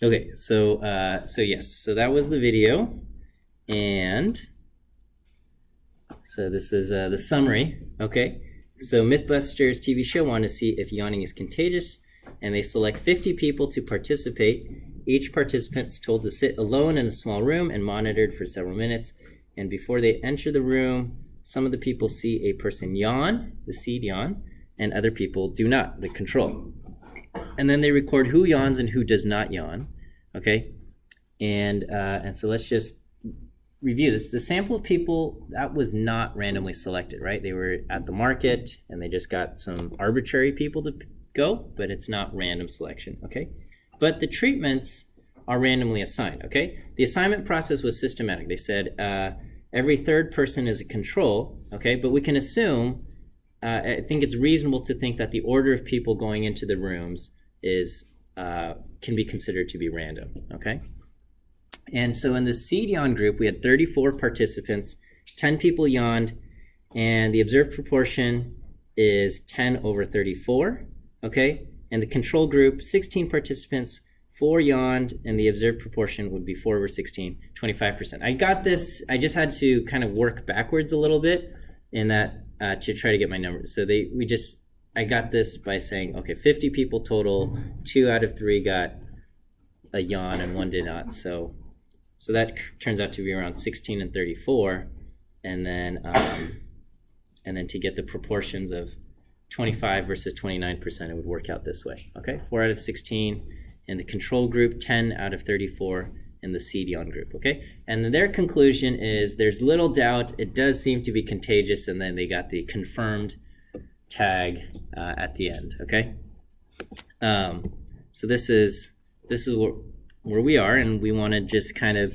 Okay, so yes, so that was the video, and so this is the summary. Okay, so Mythbusters TV show wanted to see if yawning is contagious, and they select 50 people to participate. Each participant is told to sit alone in a small room and monitored for several minutes. And before they enter the room, some of the people see a person yawn, the seed yawn, and other people do not, the control. And then they record who yawns and who does not yawn. Okay, and so let's just review this. The sample of people, that was not randomly selected, right? They were at the market and they just got some arbitrary people to go, but it's not random selection, okay? But the treatments are randomly assigned, okay? The assignment process was systematic. They said every third person is a control, okay? But we can assume, I think it's reasonable to think that the order of people going into the rooms is can be considered to be random, okay? And so in the seed yawn group, we had 34 participants, 10 people yawned, and the observed proportion is 10 over 34, okay? And the control group, 16 participants, 4 yawned, and the observed proportion would be 4 over 16, 25%. I got this, I just had to kind of work backwards a little bit in that to try to get my numbers. So I got this by saying, okay, 50 people total, 2 out of 3 got a yawn and 1 did not. So that turns out to be around 16 and 34, and then to get the proportions of 25 versus 29%, it would work out this way. Okay, 4 out of 16 in the control group, 10 out of 34 in the seed yawn group. Okay, and their conclusion is there's little doubt it does seem to be contagious, and then they got the confirmed tag at the end. Okay, so this is where we are, and we want to just kind of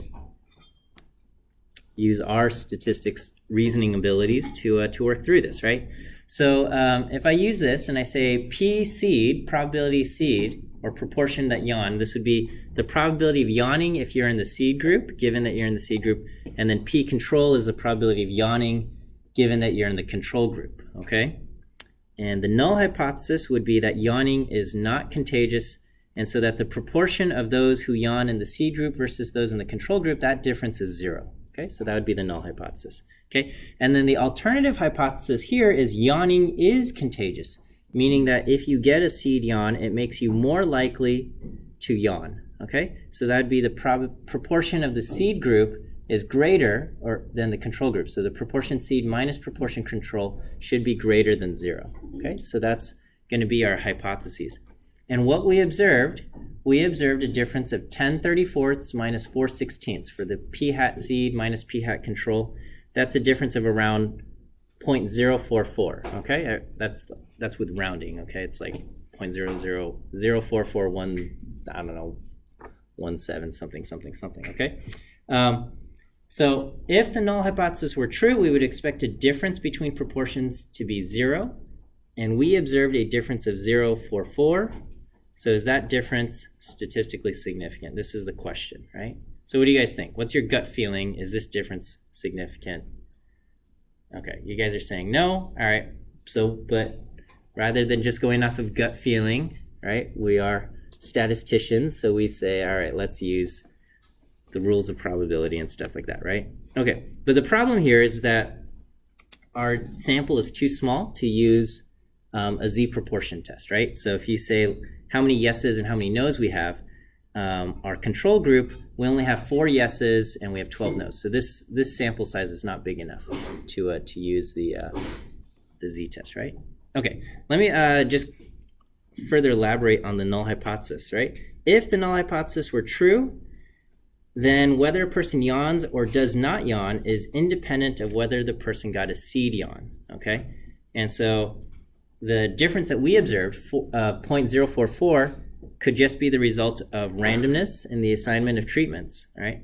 use our statistics reasoning abilities to work through this, right? So if I use this and I say P seed, probability seed, or proportion that yawn, this would be the probability of yawning if you're in the seed group, given that you're in the seed group, and then P control is the probability of yawning given that you're in the control group, okay? And the null hypothesis would be that yawning is not contagious, and so that the proportion of those who yawn in the seed group versus those in the control group, that difference is 0. Okay, so that would be the null hypothesis. Okay, and then the alternative hypothesis here is yawning is contagious, meaning that if you get a seed yawn, it makes you more likely to yawn. Okay, so that would be the proportion of the seed group is greater than the control group. So the proportion seed minus proportion control should be greater than 0. Okay, so that's going to be our hypotheses. And what we observed a difference of 10/34 minus 4/16 for the p hat seed minus p hat control. That's a difference of around 0.044. Okay, that's with rounding. Okay, it's like 0.00044, I don't know, 17 something. Okay, so if the null hypothesis were true, we would expect a difference between proportions to be 0, and we observed a difference of 0.44. So is that difference statistically significant? This is the question, right? So what do you guys think? What's your gut feeling? Is this difference significant? Okay, you guys are saying no. All right, so but rather than just going off of gut feeling, right, we are statisticians, so we say, all right, let's use the rules of probability and stuff like that, right? Okay, but the problem here is that our sample is too small to use a z proportion test, right? So if you say how many yeses and how many nos we have, our control group, we only have 4 yeses and we have 12 nos. So this sample size is not big enough to use the z test, right? Okay, let me just further elaborate on the null hypothesis, right? If the null hypothesis were true, then whether a person yawns or does not yawn is independent of whether the person got a seed yawn, okay? And so the difference that we observed, 0.044, could just be the result of randomness in the assignment of treatments, right?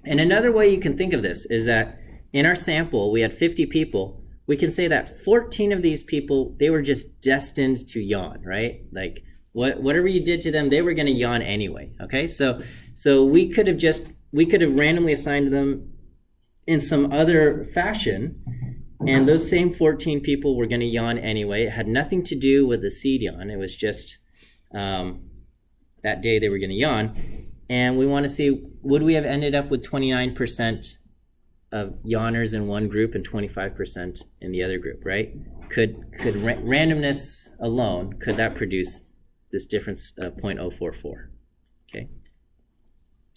And another way you can think of this is that in our sample, we had 50 people. We can say that 14 of these people, they were just destined to yawn, right? Like whatever you did to them, they were going to yawn anyway, okay? So we could have randomly assigned them in some other fashion, and those same 14 people were going to yawn anyway. It had nothing to do with the seed yawn. It was just that day they were going to yawn. And we want to see, would we have ended up with 29% of yawners in one group and 25% in the other group, right? Could randomness alone, could that produce this difference of 0.044? Okay.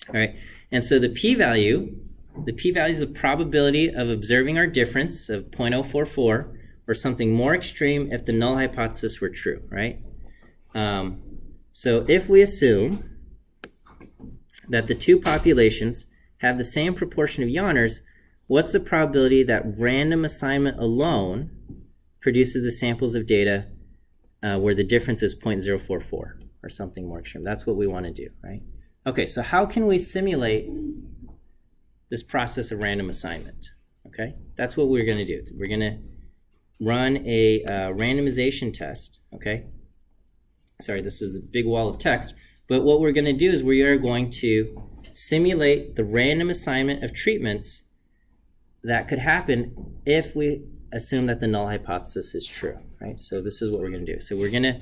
All right. And so the p-value is the probability of observing our difference of 0.044 or something more extreme if the null hypothesis were true, right? So if we assume that the two populations have the same proportion of yawners, what's the probability that random assignment alone produces the samples of data where the difference is 0.044 or something more extreme? That's what we want to do, right? Okay, so how can we simulate this process of random assignment? Okay, that's what we're going to do. We're going to run a randomization test, okay? Sorry, this is a big wall of text. But what we're going to do is we are going to simulate the random assignment of treatments that could happen if we assume that the null hypothesis is true, right? So this is what we're going to do. So we're going to,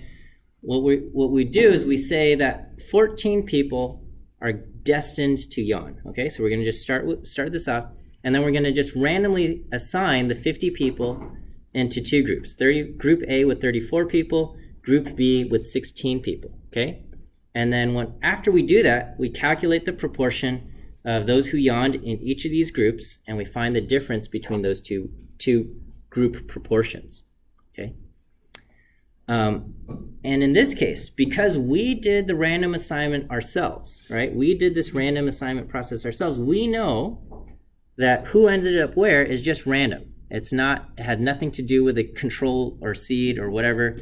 what we do is we say that 14 people are destined to yawn, okay? So we're going to just start this off, and then we're going to just randomly assign the 50 people into two groups. Group A with 34 people, Group B with 16 people, okay? And then after we do that, we calculate the proportion of those who yawned in each of these groups, and we find the difference between those two group proportions, okay? And in this case, because we did the random assignment ourselves, right? We did this random assignment process ourselves. We know that who ended up where is just random. It had nothing to do with a control or seed or whatever.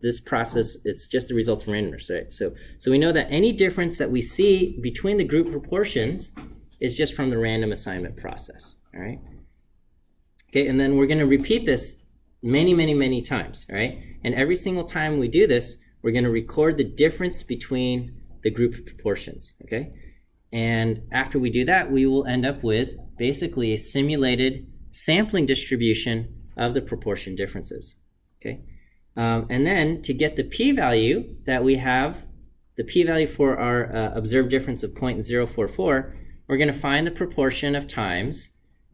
This process, it's just the result of randomness, right? So we know that any difference that we see between the group proportions is just from the random assignment process, all right? Okay, and then we're going to repeat this many, many, many times, all right? And every single time we do this, we're going to record the difference between the group proportions, okay? And after we do that, we will end up with basically a simulated sampling distribution of the proportion differences, okay? And then to get the p-value that we have, the p-value for our observed difference of 0.044, we're going to find the proportion of times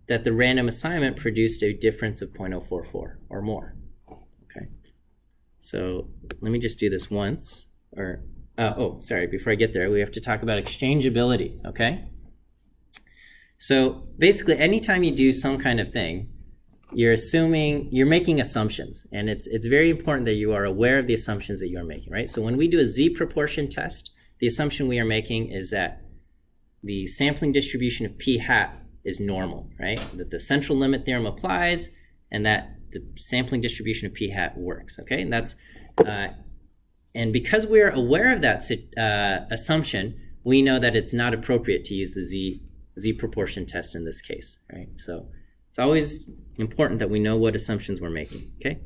that the random assignment produced a difference of 0.044 or more. Okay. So let me just do this once. Sorry, before I get there, we have to talk about exchangeability, okay? So basically, anytime you do some kind of thing, you're making assumptions, and it's very important that you are aware of the assumptions that you are making, right? So when we do a z proportion test, the assumption we are making is that the sampling distribution of p hat is normal, right? That the central limit theorem applies, and that the sampling distribution of p hat works, okay? And that's and because we are aware of that assumption, we know that it's not appropriate to use the z proportion test in this case, right? So it's always important that we know what assumptions we're making, okay?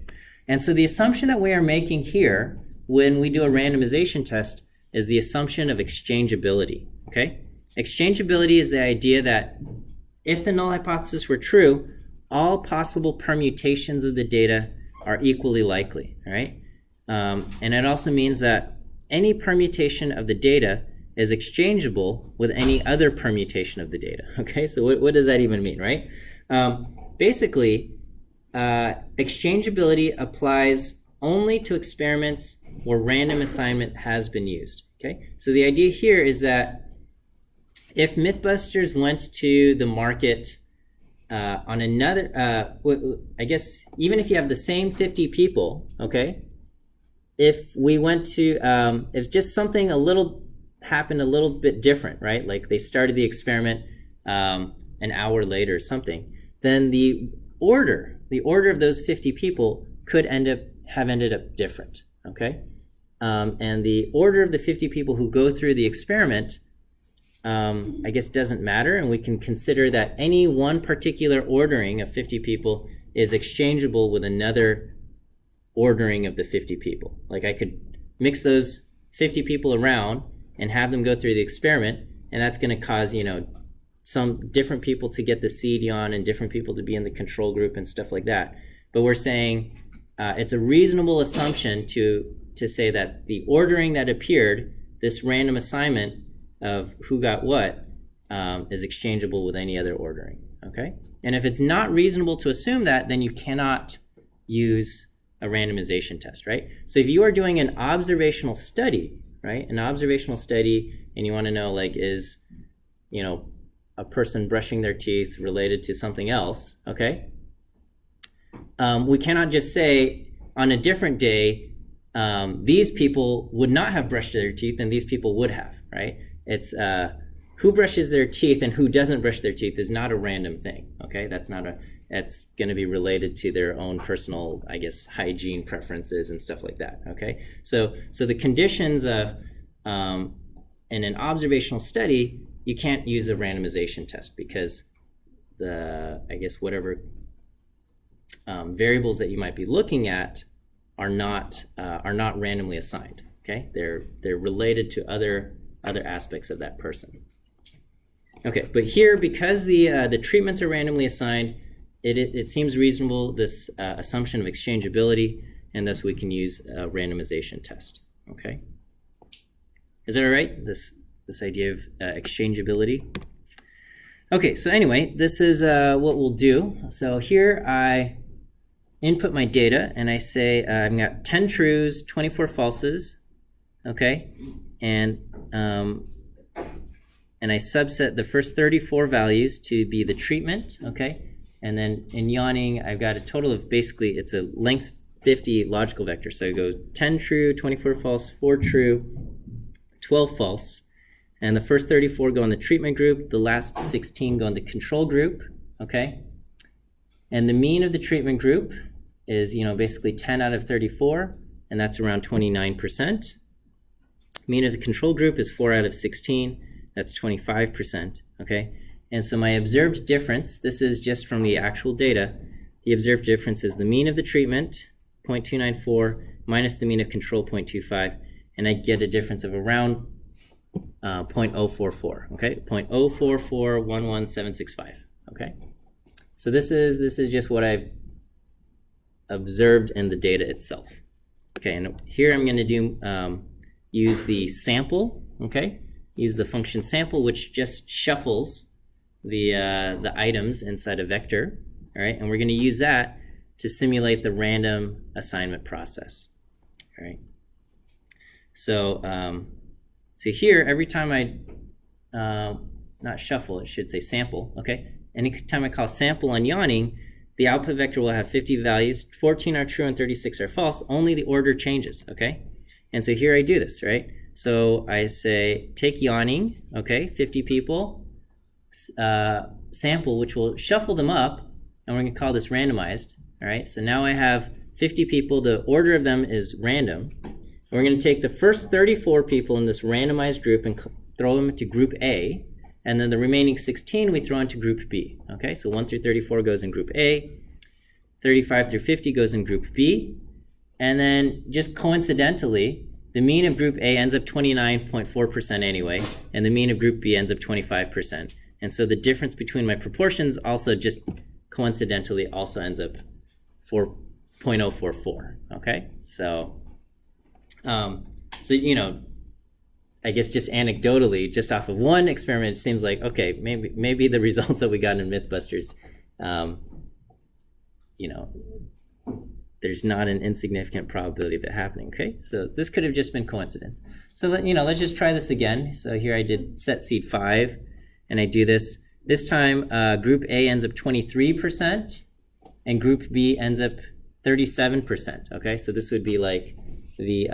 And so the assumption that we are making here when we do a randomization test is the assumption of exchangeability, okay? Exchangeability is the idea that if the null hypothesis were true, all possible permutations of the data are equally likely, all right? And it also means that any permutation of the data is exchangeable with any other permutation of the data, okay? So what does that even mean, right? Basically, exchangeability applies only to experiments where random assignment has been used, okay? So the idea here is that if Mythbusters went to the market on another, I guess even if you have the same 50 people, okay? If we went to, if just something happened a little bit different, right? Like they started the experiment an hour later or something, then the order of those 50 people could have ended up different, okay? And the order of the 50 people who go through the experiment, I guess doesn't matter, and we can consider that any one particular ordering of 50 people is exchangeable with another ordering of the 50 people. Like I could mix those 50 people around and have them go through the experiment, and that's going to cause, some different people to get the seed yawn and different people to be in the control group and stuff like that. But we're saying it's a reasonable assumption to say that the ordering that appeared, this random assignment, of who got what is exchangeable with any other ordering, okay? And if it's not reasonable to assume that, then you cannot use a randomization test, right? So if you are doing an observational study, right, an observational study, and you want to know, like, is, you know, a person brushing their teeth related to something else, okay? We cannot just say on a different day, these people would not have brushed their teeth and these people would have, right? It's who brushes their teeth and who doesn't brush their teeth is not a random thing, okay? That's going to be related to their own personal, I guess, hygiene preferences and stuff like that, okay? So the conditions of, in an observational study, you can't use a randomization test because I guess, whatever variables that you might be looking at are not randomly assigned, okay? They're related to other aspects of that person. Okay, but here, because the treatments are randomly assigned, it seems reasonable, this assumption of exchangeability, and thus we can use a randomization test. Okay, is that all right? This idea of exchangeability. Okay, so anyway, this is what we'll do. So here I input my data, and I say I've got 10 trues, 24 falses. Okay, and I subset the first 34 values to be the treatment, okay? And then in Yawning, I've got a total of, basically, it's a length 50 logical vector. So I go 10 true, 24 false, 4 true, 12 false. And the first 34 go in the treatment group, the last 16 go in the control group, okay? And the mean of the treatment group is, you know, basically 10 out of 34, and that's around 29%. Mean of the control group is 4 out of 16. That's 25%, okay? And so my observed difference, this is just from the actual data, the observed difference is the mean of the treatment, 0.294, minus the mean of control, 0.25, and I get a difference of around 0.044, okay? 0.04411,765, okay? So this is just what I've observed in the data itself. Okay, and here I'm gonna do, use the sample, okay? Use the function sample, which just shuffles the items inside a vector, all right? And we're going to use that to simulate the random assignment process, all right? So, so here, every time I, not shuffle, it should say sample, okay? Anytime I call sample on Yawning, the output vector will have 50 values, 14 are true and 36 are false, only the order changes, okay? And so here I do this, right? So I say, take Yawning, okay, 50 people, sample, which will shuffle them up, and we're going to call this randomized, all right? So now I have 50 people, the order of them is random. And we're going to take the first 34 people in this randomized group and throw them into group A, and then the remaining 16 we throw into group B, okay? So 1 through 34 goes in group A, 35 through 50 goes in group B, and then just coincidentally, the mean of group A ends up 29.4% anyway, and the mean of group B ends up 25%. And so the difference between my proportions also just coincidentally also ends up 0.044, okay? So, so, you know, I guess just anecdotally, just off of one experiment, it seems like, okay, maybe the results that we got in Mythbusters, you know, there's not an insignificant probability of it happening, okay? So this could have just been coincidence. So, let's just try this again. So here I did set seed 5, and I do this. This time, group A ends up 23%, and group B ends up 37%, okay? So this would be like the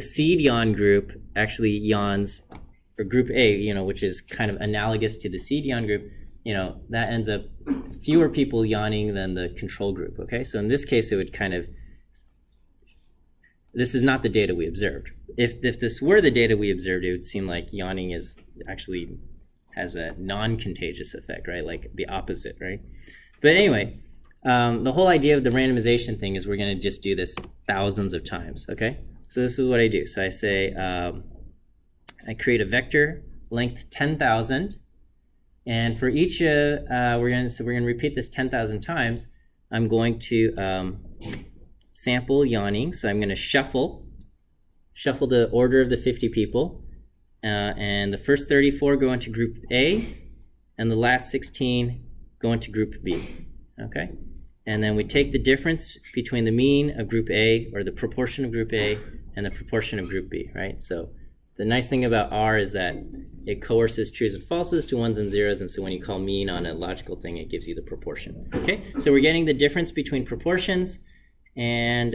seed yawn group actually yawns, or group A, you know, which is kind of analogous to the seed yawn group, you know, that ends up fewer people yawning than the control group, okay? So in this case, it would kind of, this is not the data we observed. If this were the data we observed, it would seem like yawning is actually has a non-contagious effect, right? Like the opposite, right? But anyway, the whole idea of the randomization thing is we're gonna just do this thousands of times, okay? So this is what I do. So I say, I create a vector, length 10,000, and for each, we're gonna repeat this 10,000 times. I'm going to sample Yawning, so I'm gonna shuffle the order of the 50 people, and the first 34 go into group A, and the last 16 go into group B, okay? And then we take the difference between the mean of group A, or the proportion of group A, and the proportion of group B, right? So the nice thing about R is that it coerces trues and falses to ones and zeros, and so when you call mean on a logical thing, it gives you the proportion, okay? So we're getting the difference between proportions, and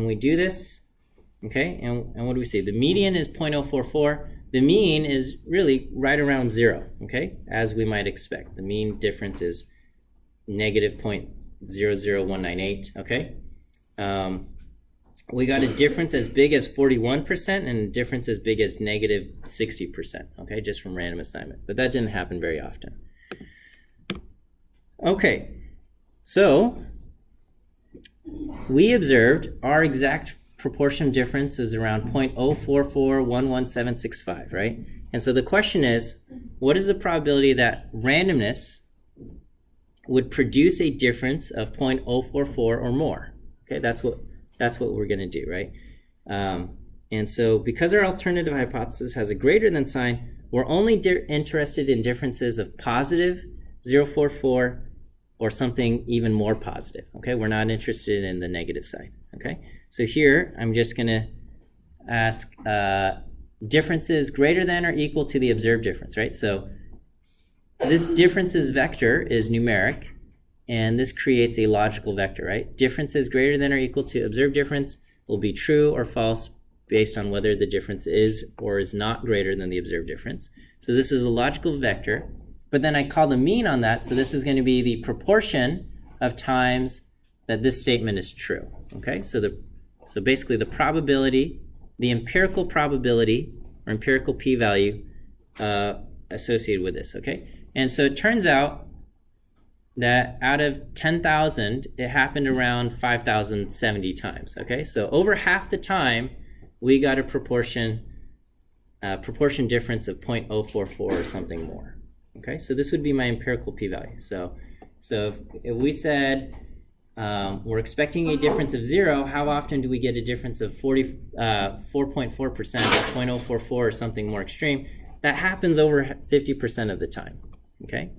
we do this, okay? And what do we say? The median is 0.044. The mean is really right around 0, okay? As we might expect. The mean difference is negative 0.00198, okay? We got a difference as big as 41% and a difference as big as negative 60%, okay? Just from random assignment. But that didn't happen very often. Okay, so we observed our exact proportion difference is around 0.0441175, right? And so the question is, what is the probability that randomness would produce a difference of 0.044 or more? Okay, that's what we're going to do, right? And so because our alternative hypothesis has a greater than sign, we're only interested in differences of positive 0.44 or something even more positive, okay? We're not interested in the negative side, okay? So here, I'm just going to ask differences greater than or equal to the observed difference, right? So this differences vector is numeric, and this creates a logical vector, right? Differences greater than or equal to observed difference will be true or false based on whether the difference is or is not greater than the observed difference. So this is a logical vector, but then I call the mean on that, so this is going to be the proportion of times that this statement is true, okay? So basically the probability, the empirical probability or empirical p-value associated with this, okay? And so it turns out that out of 10,000, it happened around 5,070 times, okay? So over half the time, we got a proportion difference of 0.044 or something more, okay? So this would be my empirical p-value. So if we said we're expecting a difference of 0, how often do we get a difference of 4.4% or 0.044 or something more extreme? That happens over 50% of the time, okay?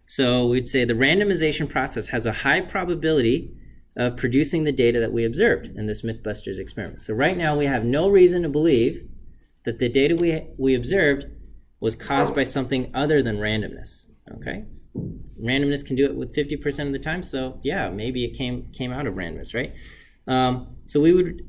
So we'd say the randomization process has a high probability of producing the data that we observed in this Mythbusters experiment. So right now we have no reason to believe that the data we observed was caused by something other than randomness, okay? Randomness can do it with 50% of the time, so yeah, maybe it came out of randomness, right? So we would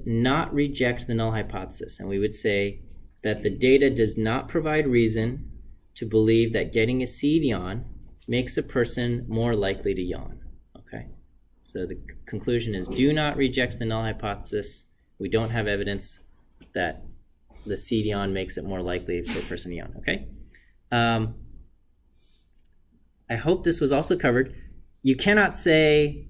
not reject the null hypothesis, and we would say that the data does not provide reason to believe that getting a seed yawn makes a person more likely to yawn, okay? So the conclusion is, do not reject the null hypothesis. We don't have evidence that the seed yawn makes it more likely for a person to yawn, okay? I hope this was also covered. You cannot say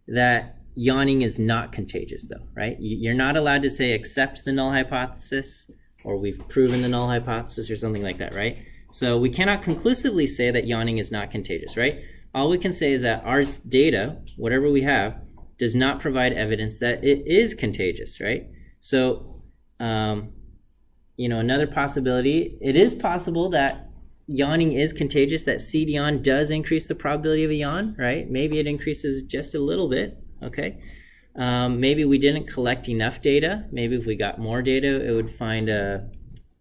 that yawning is not contagious, though, right? You're not allowed to say accept the null hypothesis, or we've proven the null hypothesis, or something like that, right? So we cannot conclusively say that yawning is not contagious, right? All we can say is that our data, whatever we have, does not provide evidence that it is contagious, right? So, another possibility, it is possible that yawning is contagious, that seed yawn does increase the probability of a yawn, right? Maybe it increases just a little bit, okay? Maybe we didn't collect enough data. Maybe if we got more data, it would find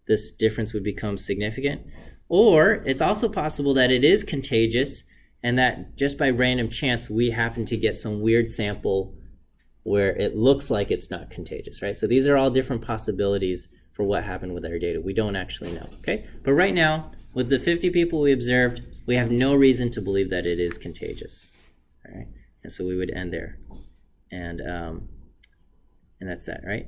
this difference would become significant. Or it's also possible that it is contagious and that just by random chance, we happen to get some weird sample where it looks like it's not contagious, right? So these are all different possibilities for what happened with our data. We don't actually know, okay? But right now, with the 50 people we observed, we have no reason to believe that it is contagious, all right? And so we would end there. And that's that, right?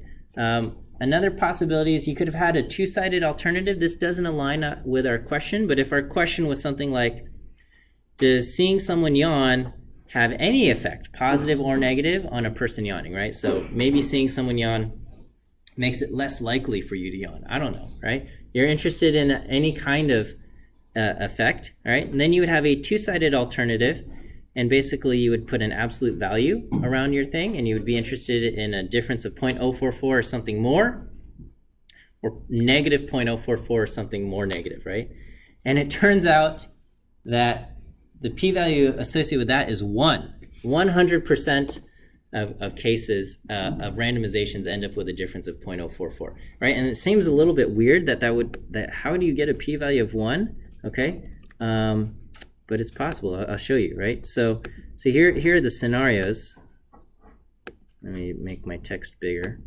Another possibility is you could have had a two-sided alternative. This doesn't align with our question, but if our question was something like, does seeing someone yawn have any effect, positive or negative, on a person yawning, right? So maybe seeing someone yawn makes it less likely for you to yawn. I don't know, right? You're interested in any kind of effect, right? And then you would have a two-sided alternative, and basically you would put an absolute value around your thing, and you would be interested in a difference of 0.044 or something more, or negative 0.044 or something more negative, right? And it turns out that the p-value associated with that is 1. 100% of cases of randomizations end up with a difference of 0.044, right? And it seems a little bit weird that how do you get a p-value of 1? Okay, but it's possible. I'll show you, right? So here are the scenarios. Let me make my text bigger.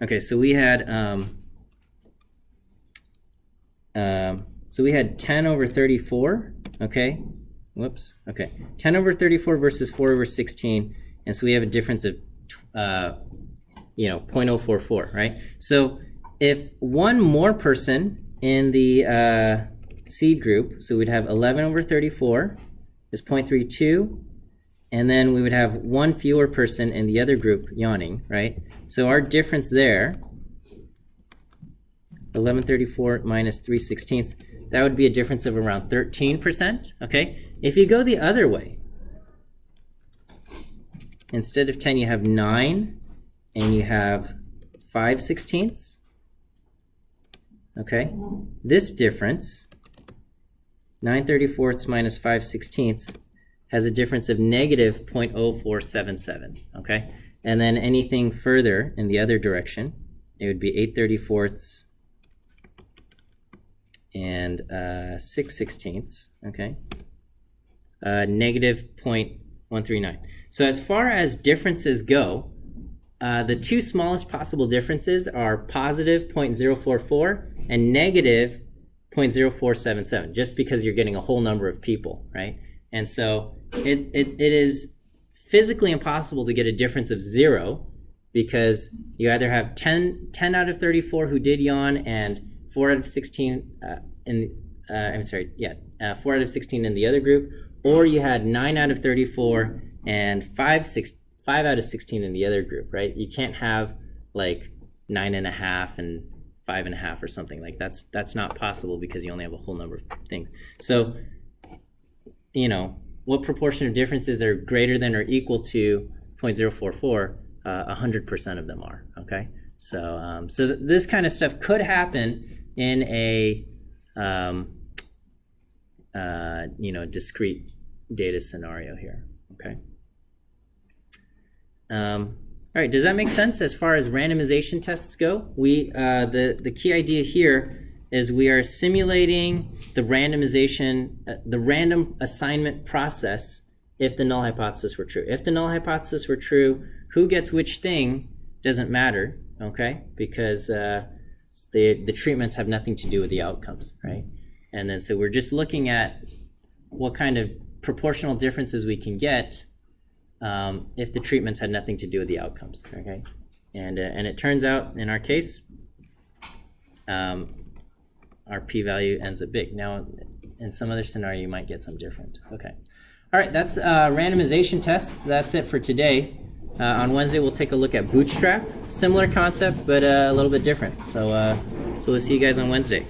Okay, so we had 10 over 34, okay? Whoops, okay. 10 over 34 versus 4 over 16, and so we have a difference of, 0.044, right? So if one more person in the seed group, so we'd have 11 over 34 is 0.32, and then we would have one fewer person in the other group yawning, right? So our difference there, 1134 minus 3/16, that would be a difference of around 13%, okay? If you go the other way, instead of 10, you have 9, and you have 5/16, okay? This difference, 9/34 minus 5/16, has a difference of negative 0.0477, okay? And then anything further in the other direction, it would be 8/34 and 6/16, okay? Negative 0.139. So as far as differences go, the two smallest possible differences are positive 0.044 and negative 0.0477, just because you're getting a whole number of people, right? And so it is physically impossible to get a difference of 0, because you either have 10 out of 34 who did yawn and 4 out of 16 4 out of 16 in the other group, or you had 9 out of 34 and 5 out of 16 in the other group, right? You can't have like 9.5 and 5.5 or something. Like that's not possible, because you only have a whole number of things. So, what proportion of differences are greater than or equal to 0.044? 100% of them are, okay? So this kind of stuff could happen in a discrete data scenario here, okay? All right, does that make sense as far as randomization tests go? The key idea here is we are simulating the randomization, the random assignment process if the null hypothesis were true. If the null hypothesis were true, who gets which thing doesn't matter, okay? Because the treatments have nothing to do with the outcomes, right? And then so we're just looking at what kind of proportional differences we can get if the treatments had nothing to do with the outcomes, okay? And it turns out, in our case, our p-value ends up big. Now, in some other scenario, you might get some different. Okay. All right, that's randomization tests. That's it for today. On Wednesday, we'll take a look at Bootstrap. Similar concept, but a little bit different. So we'll see you guys on Wednesday.